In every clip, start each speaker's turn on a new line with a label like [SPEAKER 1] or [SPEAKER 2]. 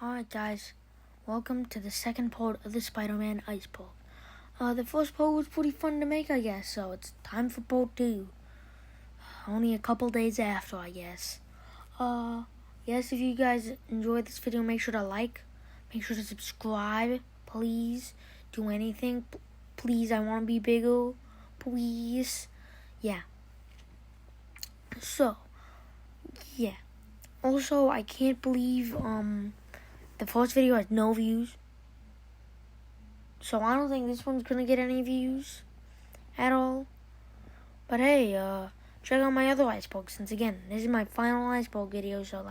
[SPEAKER 1] Alright guys, welcome to the second part of the Spider-Man iceberg. The first part was pretty fun to make, I guess, so it's time for part 2. Only a couple days after, I guess. Yes, if you guys enjoyed this video, make sure to like, make sure to subscribe, please. Do anything, please, I want to be bigger, please. Yeah. So, yeah. Also, I can't believe, the first video has no views. So I don't think this one's gonna get any views at all. But hey, check out my other iceberg, since again, this is my final iceberg video, so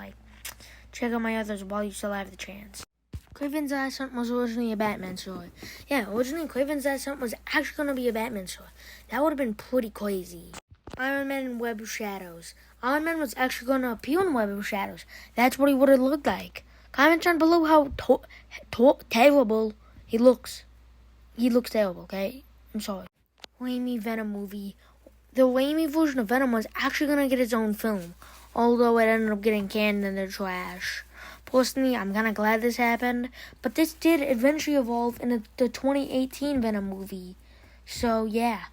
[SPEAKER 1] check out my others while you still have the chance. Craven's Last Hunt was originally a Batman story. Yeah, originally Craven's Last Hunt was actually gonna be a Batman story. That would have been pretty crazy. Iron Man and Web of Shadows. Iron Man was actually gonna appear in Web of Shadows. That's what he would have looked like. Comment down below how terrible he looks. He looks terrible, okay? I'm sorry. Raimi Venom movie. The Raimi version of Venom was actually going to get its own film, although it ended up getting canned in the trash. Personally, I'm kind of glad this happened, but this did eventually evolve into the 2018 Venom movie. So, yeah.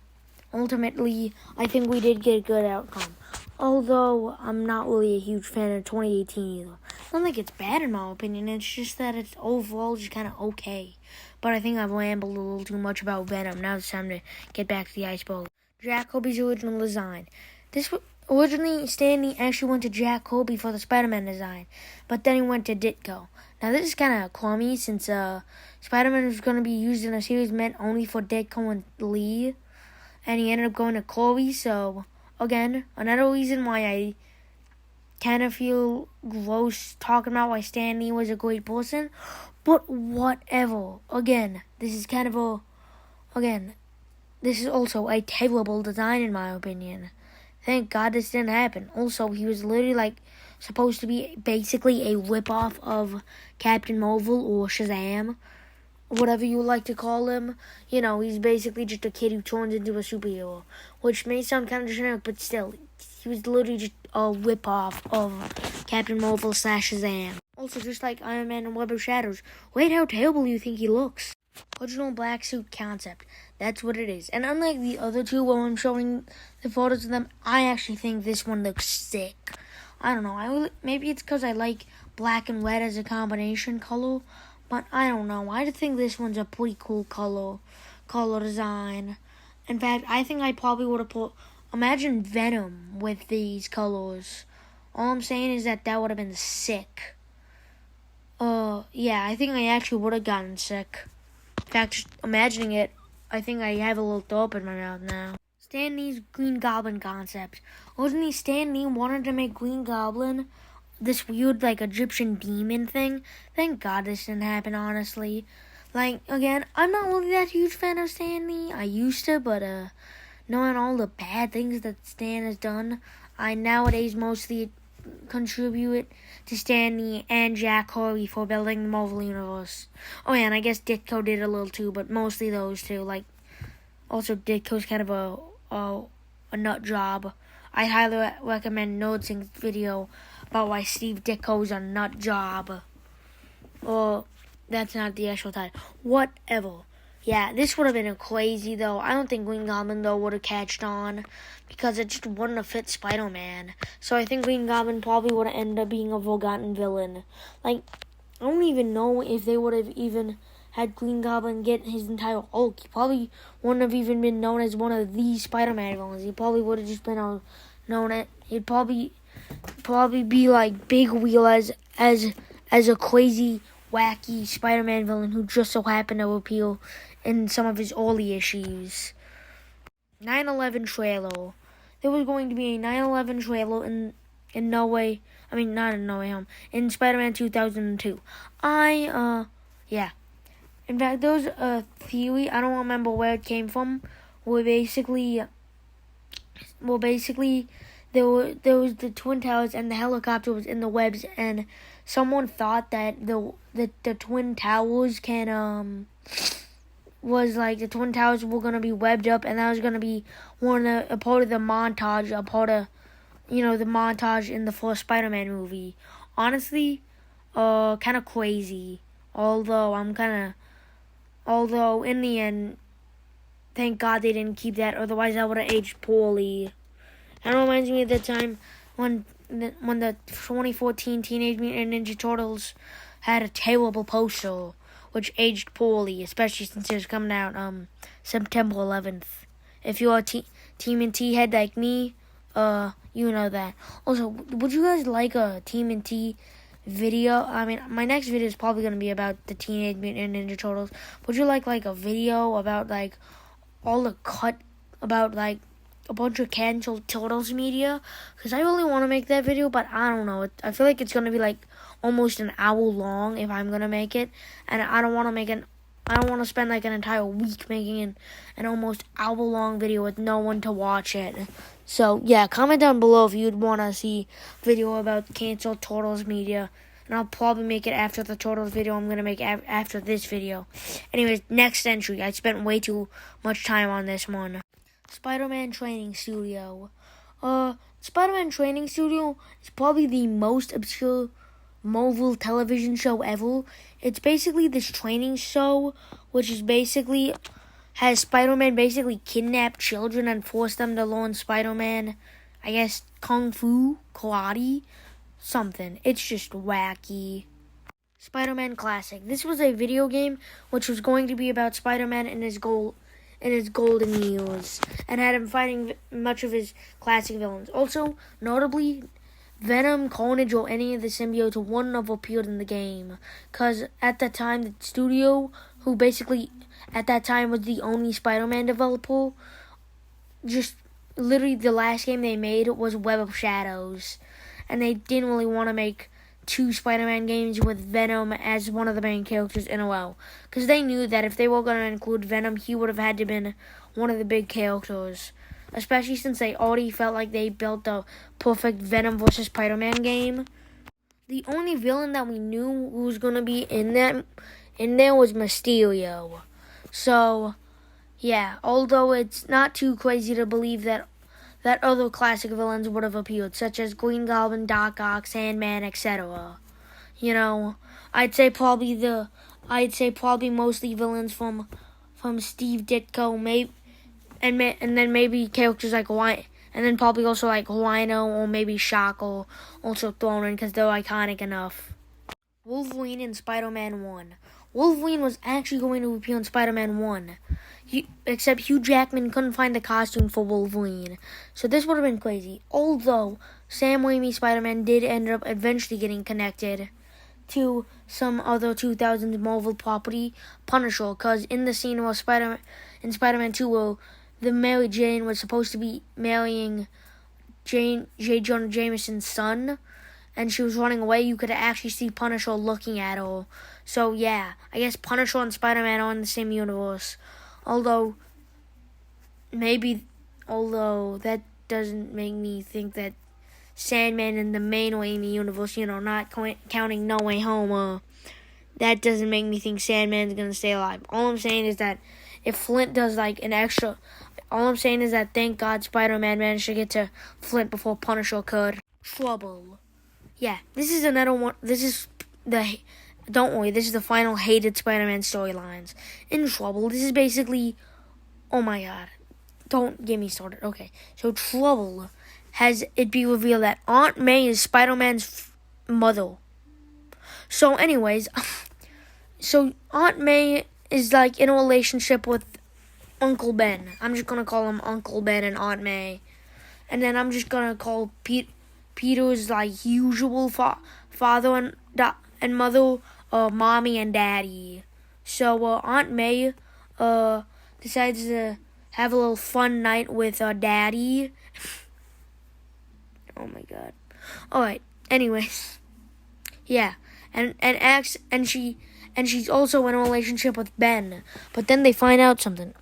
[SPEAKER 1] Ultimately, I think we did get a good outcome. Although, I'm not really a huge fan of 2018 either. I don't think it's bad in my opinion, it's just that it's overall just kind of okay. But I think I've rambled a little too much about Venom. Now it's time to get back to the iceberg. Jack Kirby's original design. Originally, Stan Lee actually went to Jack Kirby for the Spider-Man design, but then he went to Ditko. Now this is kind of crummy since Spider-Man was going to be used in a series meant only for Ditko and Lee, and he ended up going to Kirby, so again, another reason why I kind of feel gross talking about why Stan Lee was a great person, but whatever. Again, this is also a terrible design in my opinion. Thank God this didn't happen. Also, he was literally supposed to be basically a ripoff of Captain Marvel or Shazam, whatever you like to call him. You know, he's basically just a kid who turns into a superhero, which may sound kind of generic, but still, he was literally just a ripoff of Captain Marvel / Shazam. Also, just like Iron Man and Web of Shadows, wait how terrible you think he looks. Original black suit concept. That's what it is. And unlike the other two, while I'm showing the photos of them, I actually think this one looks sick. I don't know. Maybe it's because I like black and red as a combination color, but I don't know. I think this one's a pretty cool color design. In fact, I think I probably would have put. Imagine Venom with these colors. All I'm saying is that would have been sick. Yeah, I think I actually would have gotten sick. In fact, just imagining it, I think I have a little throat in my mouth now. Stan Lee's Green Goblin concept. Originally, Stan Lee wanted to make Green Goblin this weird, Egyptian demon thing. Thank God this didn't happen, honestly. Again, I'm not really that huge fan of Stan Lee. I used to, but, knowing all the bad things that Stan has done, I nowadays mostly contribute it to Stan Lee and Jack Kirby for building the Marvel Universe. Oh yeah, and I guess Ditko did a little too, but mostly those two. Also Ditko's kind of a nut job. I highly recommend Nerdsing's video about why Steve Ditko's a nut job. That's not the actual title. Whatever. Yeah, this would have been crazy, though. I don't think Green Goblin, though, would have catched on because it just wouldn't have fit Spider-Man. So I think Green Goblin probably would have ended up being a forgotten villain. I don't even know if they would have even had Green Goblin get his entire arc. He probably wouldn't have even been known as one of the Spider-Man villains. He probably would have just been known as... He'd probably be like Big Wheel as a crazy, wacky Spider-Man villain who just so happened to appear in some of his early issues. 9/11 trailer. There was going to be a 9/11 trailer in No Way... I mean, not in No Way Home. In Spider-Man 2002. Yeah. In fact, there was a theory, I don't remember where it came from, where basically there was the Twin Towers and the helicopter was in the webs, and someone thought that the Twin Towers the Twin Towers were going to be webbed up, and that was going to be a part of the montage, the montage in the first Spider-Man movie. Honestly, kind of crazy. Although in the end, thank God they didn't keep that. Otherwise, I would have aged poorly. That reminds me of the time when the 2014 Teenage Mutant Ninja Turtles had a terrible poster, which aged poorly, especially since it was coming out September 11th. If you're a Team head like me, you know that. Also, would you guys like a Team video? I mean, my next video is probably going to be about the Teenage Mutant Ninja Turtles. Would you like a video about all the about a bunch of canceled Turtles media? Because I really want to make that video, but I don't know. I feel like it's going to be almost an hour long if I'm going to make it. And I don't want to spend an entire week making an almost hour-long video with no one to watch it. So, yeah, comment down below if you'd want to see a video about canceled Turtles media. And I'll probably make it after the Turtles video I'm going to make after this video. Anyways, next entry. I spent way too much time on this one. Spider-Man Training Studio. Spider-Man Training Studio is probably the most obscure Marvel television show ever. It's basically this training show, which is has Spider-Man basically kidnap children and force them to learn Spider-Man, I guess, Kung Fu, karate, something. It's just wacky. Spider-Man Classic. This was a video game which was going to be about Spider-Man and his golden years, and had him fighting much of his classic villains. Also, notably, Venom, Carnage, or any of the symbiotes wouldn't have appeared in the game, because at that time, the studio, who basically at that time was the only Spider-Man developer, just literally the last game they made was Web of Shadows, and they didn't really want to make 2 Spider-Man games with Venom as one of the main characters in a row, because they knew that if they were going to include Venom, he would have had to been one of the big characters, especially since they already felt like they built the perfect Venom vs. Spider-Man game. The only villain that we knew who was going to be in there was Mysterio. So, yeah, although it's not too crazy to believe that other classic villains would have appeared, such as Green Goblin, Doc Ock, Sandman, etc. You know, I'd say probably mostly villains from Steve Ditko, and then maybe characters like Rhino, and then probably also Rhino or maybe Shocker also thrown in because they're iconic enough. Wolverine in Spider-Man 1. Wolverine was actually going to appear in Spider-Man 1. Except Hugh Jackman couldn't find the costume for Wolverine. So this would have been crazy. Although Sam Raimi's Spider-Man did end up eventually getting connected to some other 2000s Marvel property, Punisher, because in the scene where Spider-Man 2, where the Mary Jane was supposed to be marrying J. Jonah Jameson's son, and she was running away, you could actually see Punisher looking at her. So yeah, I guess Punisher and Spider-Man are in the same universe. Although that doesn't make me think that Sandman in the main Raimi universe, not counting No Way Home, that doesn't make me think Sandman's gonna stay alive. All I'm saying is that if Flint does all I'm saying is that thank God Spider-Man managed to get to Flint before Punisher could. Trouble. Yeah, this is another one. Don't worry, this is the final hated Spider-Man storylines. In Trouble, this is basically, oh my God, don't get me started. Okay, so Trouble has it be revealed that Aunt May is Spider-Man's mother. So anyways, so Aunt May is in a relationship with Uncle Ben. I'm just going to call him Uncle Ben and Aunt May. And then I'm just going to call Peter's usual father and mother, mommy and daddy. So Aunt May decides to have a little fun night with daddy. Oh my God. Alright, anyways. Yeah. And she's also in a relationship with Ben. But then they find out something.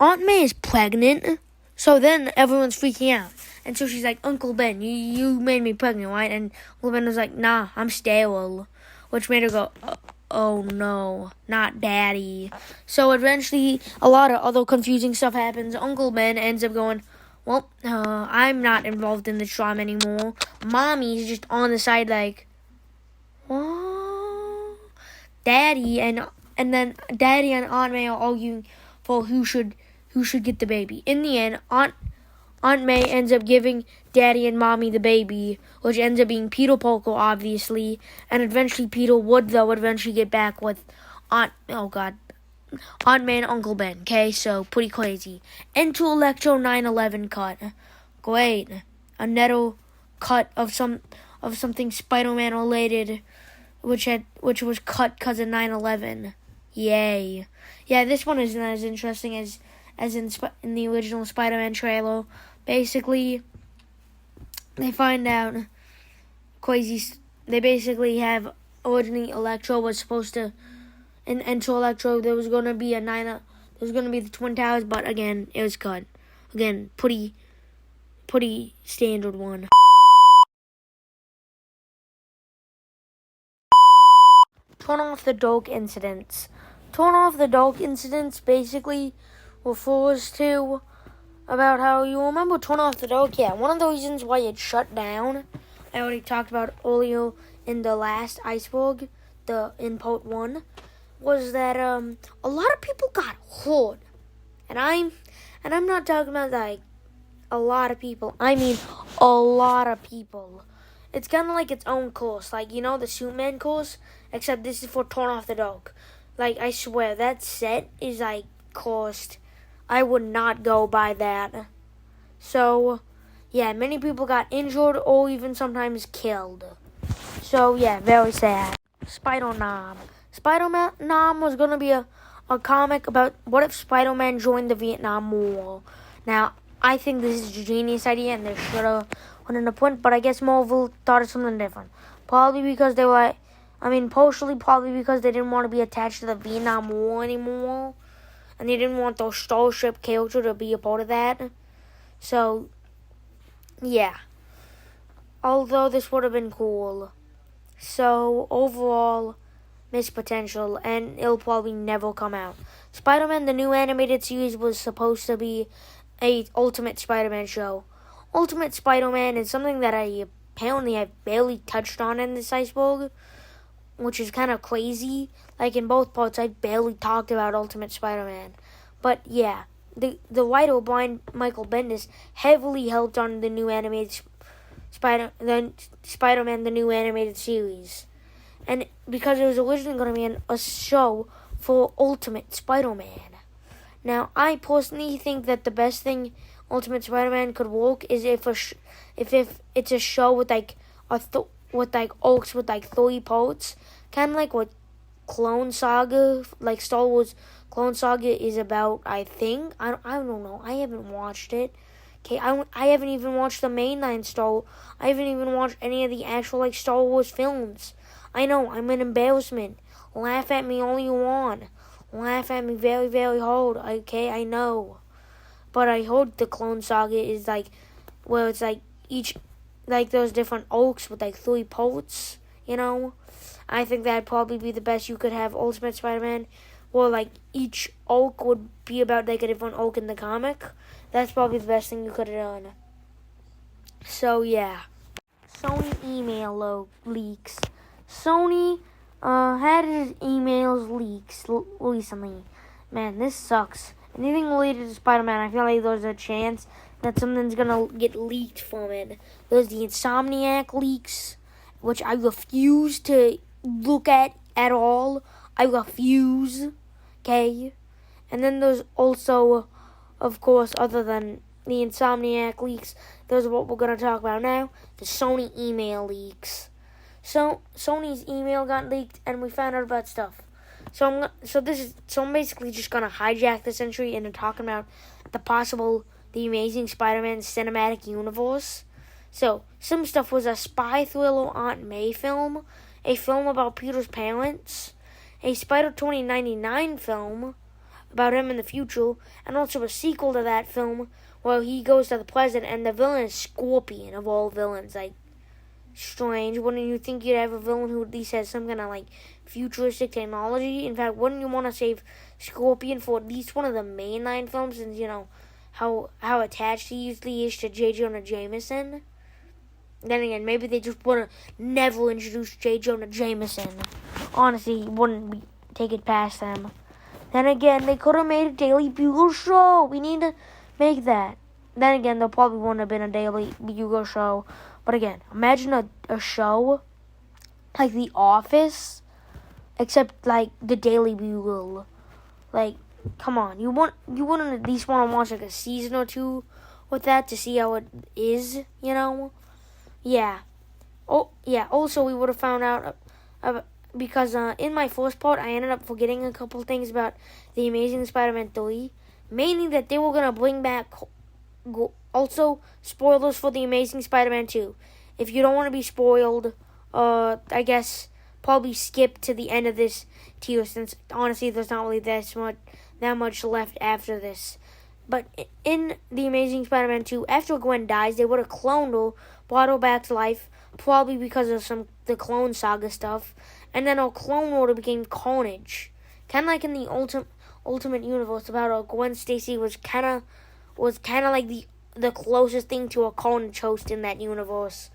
[SPEAKER 1] Aunt May is pregnant. So then everyone's freaking out. And so she's like, Uncle Ben, you made me pregnant, right? And Uncle Ben was like, nah, I'm sterile. Which made her go, oh no, not daddy. So eventually, a lot of other confusing stuff happens. Uncle Ben ends up going, well, I'm not involved in the drama anymore. Mommy's just on the side Daddy and then Daddy and Aunt May are arguing for who should get the baby. In the end, Aunt May ends up giving Daddy and Mommy the baby, which ends up being Peter Polko, obviously, and eventually Peter would eventually get back with Aunt May and Uncle Ben. Okay, so pretty crazy. Into Electro 9/11 cut. Great. A Netto cut of something Spider-Man related, which was cut because of 9/11. Yay. Yeah, this one isn't as interesting as in the original Spider-Man trailer. Basically, they find out they basically have originally Electro was supposed to into Electro there was gonna be the Twin Towers, but again it was cut. Again, pretty standard one. Turn off the dog incidents. Turn off the dog incidents basically refers to about how you remember Turn Off the Dog. Yeah, one of the reasons why it shut down, I already talked about earlier in the last iceberg, in part 1, was that a lot of people got hurt. And I'm not talking about like a lot of people. I mean a lot of people. It's kind of like its own course, like the Superman course, except this is for Turn Off the Dog. Like I swear that set is like cost. I would not go by that. So yeah, many people got injured or even sometimes killed. So yeah, very sad. Spider-Nom. Spider-Nom was gonna be a comic about what if Spider-Man joined the Vietnam War. Now, I think this is a genius idea and they should have went in a print, but I guess Marvel thought of something different. Probably because they were, partially probably because they didn't want to be attached to the Vietnam War anymore. And they didn't want the Starship character to be a part of that. So, yeah. Although this would have been cool. So, overall, missed potential, and it'll probably never come out. Spider-Man, the new animated series, was supposed to be a Ultimate Spider-Man show. Ultimate Spider-Man is something that I barely touched on in this iceberg, which is kind of crazy. Like in both parts, I barely talked about Ultimate Spider-Man. But yeah, the writer Brian Michael Bendis heavily helped on the new animated Spider-Man, the new animated series. And because it was originally going to be a show for Ultimate Spider-Man. Now, I personally think that the best thing Ultimate Spider-Man could work is if it's a show with arcs with 3 parts, kind of like what Clone Saga, like Star Wars Clone Saga is about. I think I don't know. I haven't watched it. Okay, I haven't even watched the mainline I haven't even watched any of the actual Star Wars films. I know I'm an embarrassment. Laugh at me all you want. Laugh at me very, very hard. Okay, I know. But I heard the Clone Saga is where it's each those different arcs with 3 parts. I think that'd probably be the best you could have Ultimate Spider-Man, where each arc would be about a different arc in the comic. That's probably the best thing you could have done. So yeah, Sony email leaks. Sony had his emails leaks recently. Man, this sucks. Anything related to Spider-Man, I feel like there's a chance that something's gonna get leaked from it. There's the Insomniac leaks, which I refuse to look at all. I refuse. Okay? And then there's also, of course, other than the Insomniac leaks, there's what we're gonna talk about now, the Sony email leaks. So Sony's email got leaked, and we found out about stuff. So I'm basically just gonna hijack this entry into talking about the Amazing Spider-Man cinematic universe. So some stuff was a spy thriller Aunt May film, a film about Peter's parents, a Spider 2099 film about him in the future, and also a sequel to that film where he goes to the present and the villain is Scorpion of all villains. Strange. Wouldn't you think you'd have a villain who at least has some kind of futuristic technology? In fact, wouldn't you want to save Scorpion for at least one of the mainline films, since how attached he usually is to J. Jonah Jameson? Then again, maybe they just want to never introduce J. Jonah Jameson. honestly wouldn't take it past them. Then again, they could have made a Daily Bugle show. We need to make that. Then again, there probably wouldn't have been a Daily Bugle show. But again, imagine a show like The Office, except like the Daily Bugle. Like, come on, you wouldn't at least want to watch like a season or two with that to see how it is, you know? Yeah. Oh, yeah. Also, we would have found out because in my first part, I ended up forgetting a couple things about the Amazing Spider-Man 3, mainly that they were gonna bring back. Also, spoilers for the Amazing Spider-Man 2. If you don't want to be spoiled, I guess probably skip to the end of this tier, since honestly there's not really that much left after this. But in the Amazing Spider-Man 2, after Gwen dies, they would have cloned her, brought her back to life, probably because of the Clone Saga stuff, and then her clone would have became Carnage. Kind of like in the Ultimate Universe, about how Gwen Stacy was kind of like the closest thing to a Carnage host in that universe.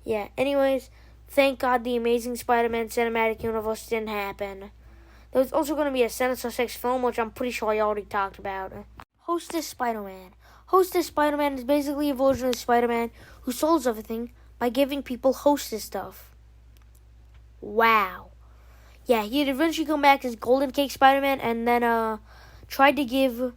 [SPEAKER 1] Yeah, anyways, thank God the Amazing Spider-Man Cinematic Universe didn't happen. There's also going to be a Sinister Six film, which I'm pretty sure I already talked about. Hostess Spider-Man. Hostess Spider-Man is basically a version of Spider-Man who solves everything by giving people hostess stuff. Wow. Yeah, he'd eventually come back as Golden Cake Spider-Man and then tried to give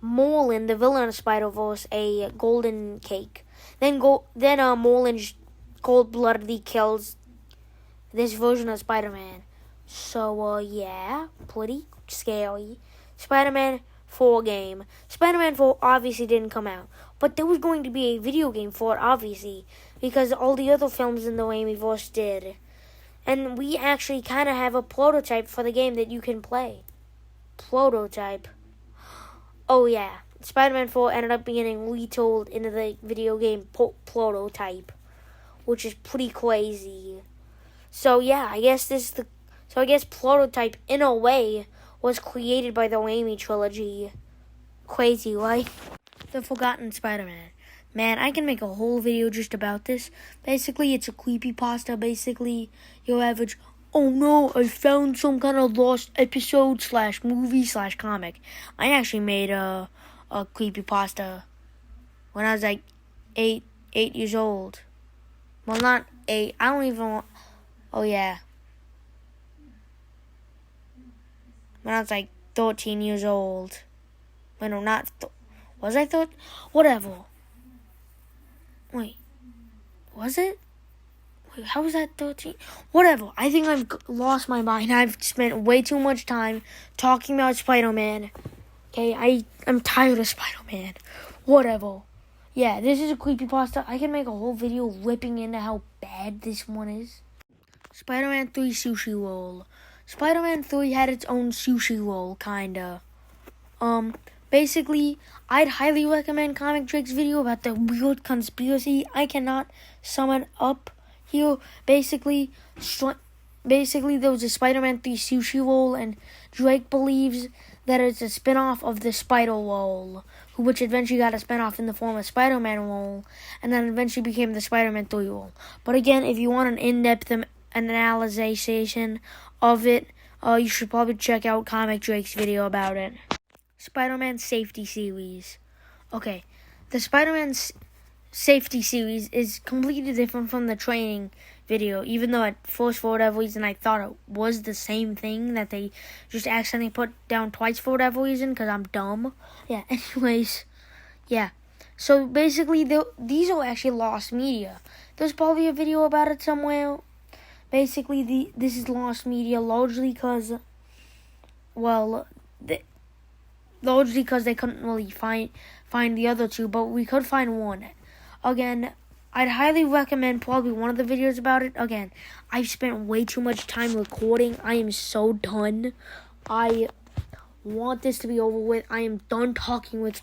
[SPEAKER 1] Morlun, the villain of Spider-Verse, a golden cake. Then Morlun cold-bloodedly kills this version of Spider-Man. So, yeah, pretty scary. Spider-Man 4 game. Spider-Man 4 obviously didn't come out, but there was going to be a video game for it, obviously, because all the other films in the Raimiverse did. And we actually kind of have a prototype for the game that you can play. Prototype. Oh, yeah. Spider-Man 4 ended up being retold into the video game prototype, which is pretty crazy. So, yeah, I guess Prototype, in a way, was created by the Raimi trilogy. Crazy, right? The Forgotten Spider-Man. Man, I can make a whole video just about this. Basically, it's a creepypasta. Basically, your average, oh no, I found some kind of lost episode / movie / comic. I actually made a creepypasta when I was like 8 years old. Well, not 8. I don't even want... Oh, yeah. When I was like 13 years old. Well, no, not... Was I 13? Whatever. Wait. Was it? Wait, how was that 13? Whatever. I think I've lost my mind. I've spent way too much time talking about Spider-Man. Okay, I'm tired of Spider-Man. Whatever. Yeah, this is a creepypasta. I can make a whole video ripping into how bad this one is. Spider-Man 3 Sushi Roll. Spider-Man 3 had its own sushi roll, kinda. Basically, I'd highly recommend Comic Drake's video about the weird conspiracy. I cannot sum it up here. Basically, there was a Spider-Man 3 sushi roll, and Drake believes that it's a spin-off of the Spider Roll, which eventually got a spin-off in the form of Spider-Man Roll, and then eventually became the Spider-Man 3 Roll. But again, if you want an in-depth analysis of it, you should probably check out Comic Drake's video about it. Spider-Man Safety Series. Okay, the Spider-Man Safety Series is completely different from the training video, even though at first, for whatever reason, I thought it was the same thing that they just accidentally put down twice for whatever reason, because I'm dumb. Yeah, anyways, yeah. So basically, these are actually lost media. There's probably a video about it somewhere. Basically, this is lost media largely because, they couldn't really find the other two, but we could find one. Again, I'd highly recommend probably one of the videos about it. Again, I've spent way too much time recording. I am so done. I want this to be over with. I am done talking about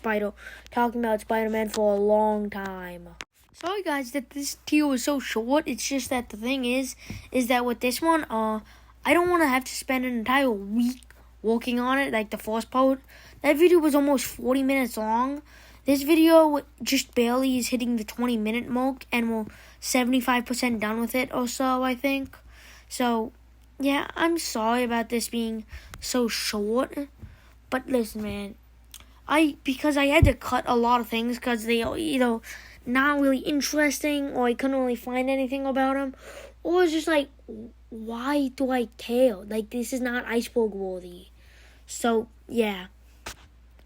[SPEAKER 1] Spider-Man for a long time. Sorry guys that this tier was so short. It's just that the thing is that with this one, I don't want to have to spend an entire week working on it, like the first part. That video was almost 40 minutes long. This video just barely is hitting the 20-minute mark, and we're 75% done with it or so, I think. So, Yeah, I'm sorry about this being so short. But listen, man, because I had to cut a lot of things because they not really interesting, or I couldn't really find anything about them, or it's just like, why do I care? Like, this is not iceberg worthy. So yeah.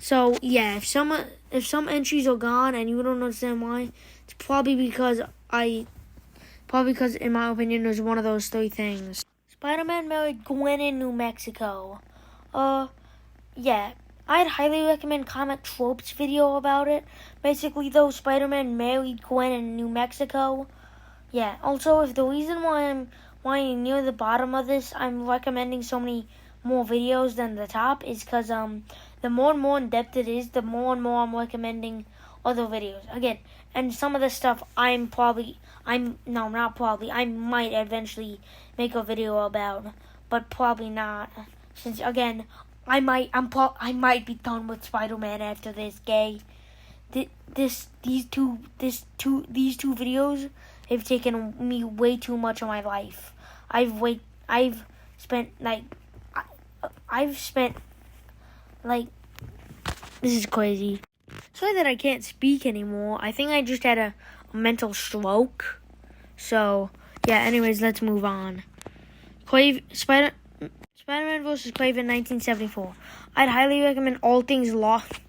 [SPEAKER 1] If some entries are gone and you don't understand why, it's probably because in my opinion, it was one of those three things. Spider-Man married Gwen in New Mexico. Yeah. I'd highly recommend Comic Tropes video about it. Basically, though, Spider-Man married Gwen in New Mexico. Yeah. Also, if the reason why I'm near the bottom of this, I'm recommending so many more videos than the top, is because the more and more in depth it is, the more and more I'm recommending other videos. Again, and some of the stuff I might eventually make a video about, but probably not, since again, I might be done with Spider-Man after this. Gay. These two videos have taken me way too much of my life. I've spent this is crazy. Sorry that I can't speak anymore. I think I just had a mental stroke. So yeah. Anyways, let's move on. Spider-Man vs. Craven, 1974. I'd highly recommend All Things Lost.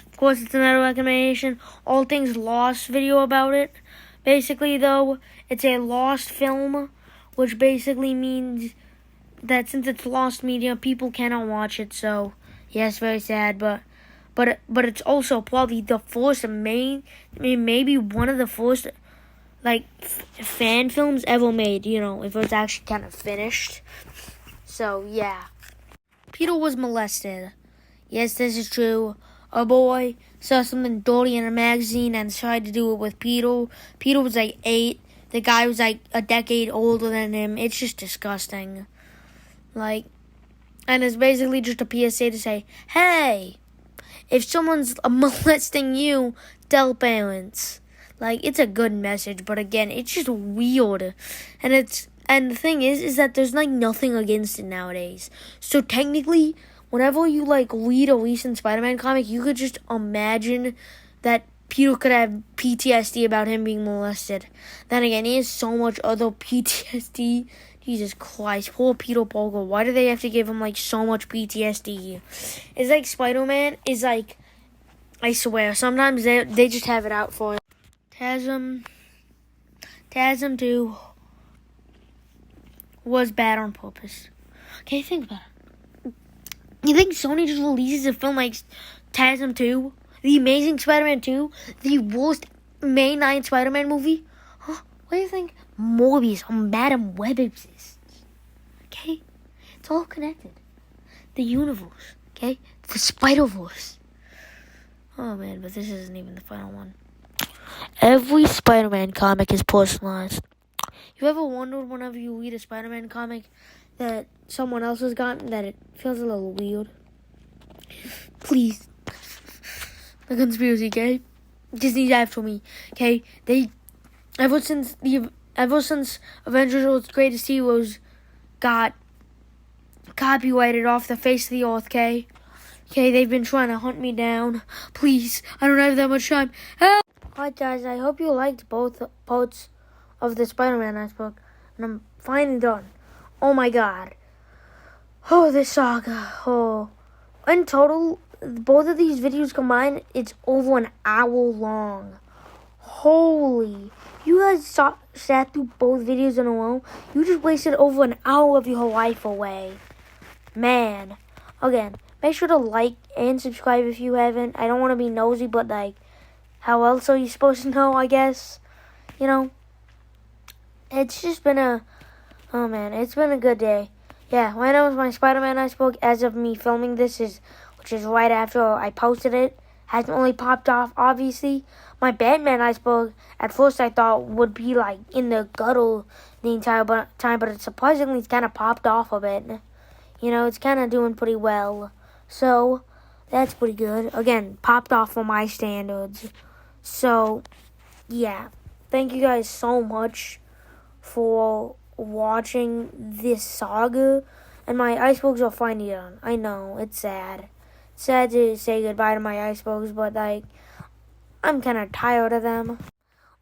[SPEAKER 1] Of course, it's another recommendation. All Things Lost video about it. Basically, though, it's a lost film, which basically means that since it's lost media, people cannot watch it. So, yes, very sad, but it's also probably the first maybe one of the first fan films ever made. If it was actually kind of finished. So yeah, Peter was molested. Yes, this is true. A boy saw something dirty in a magazine and tried to do it with Peter. Peter was 8. The guy was a decade older than him. It's just disgusting. And it's basically just a PSA to say, hey, if someone's molesting you, tell parents. It's a good message, but again, it's just weird. And the thing is that there's nothing against it nowadays. So technically, whenever you read a recent Spider-Man comic, you could just imagine that Peter could have PTSD about him being molested. Then again, he has so much other PTSD. Jesus Christ, poor Peter Parker. Why do they have to give him so much PTSD? It's Spider-Man is I swear, sometimes they just have it out for him. TASM 2 was bad on purpose. Okay, think about it. You think Sony just releases a film like TASM 2, The Amazing Spider-Man 2, the worst May 9th Spider-Man movie? Huh? What do you think Morbius or Madam Web exists? Okay? It's all connected. The universe, okay? The Spider-Verse. Oh man, but this isn't even the final one. Every Spider-Man comic is personalized. You ever wondered whenever you read a Spider-Man comic that someone else has gotten that it feels a little weird? Please. The conspiracy, okay? Disney's after me, okay? Ever since Avengers World's Greatest Heroes got copyrighted off the face of the earth, okay? Okay, they've been trying to hunt me down. Please, I don't have that much time. Help! Alright guys, I hope you liked both parts of the Spider-Man iceberg. And I'm finally done. Oh my god. Oh, this saga. Oh. In total, both of these videos combined, it's over an hour long. Holy. You guys sat through both videos in a row. You just wasted over an hour of your life away. Man. Again, make sure to like and subscribe if you haven't. I don't want to be nosy, but how else are you supposed to know, I guess? It's just been it's been a good day. Yeah, right now is my Spider-Man iceberg as of me filming this, which is right after I posted it. Hasn't really popped off, obviously. My Batman iceberg, at first I thought would be in the gutter the entire time, but surprisingly it's kind of popped off a bit. It's kind of doing pretty well. So, that's pretty good. Again, popped off for my standards. So, yeah. Thank you guys so much for watching this saga, and my icebergs are finally done. I know, it's sad. It's sad to say goodbye to my icebergs, but like, I'm kind of tired of them.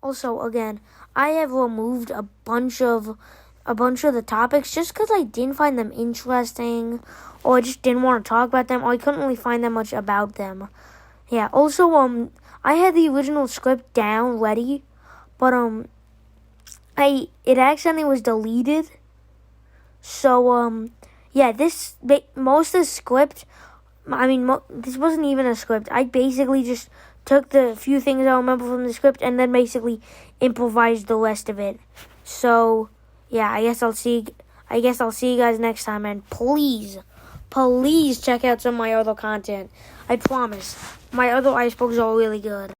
[SPEAKER 1] Also, again, I have removed a bunch of the topics just because I didn't find them interesting, or I just didn't want to talk about them, or I couldn't really find that much about them. Yeah. Also, I had the original script down ready, but it accidentally was deleted. So yeah, most of the script. I mean, this wasn't even a script. I basically just took the few things I remember from the script and then basically improvised the rest of it. So yeah, I guess I'll see you guys next time, and please check out some of my other content. I promise. My other icebergs are really good.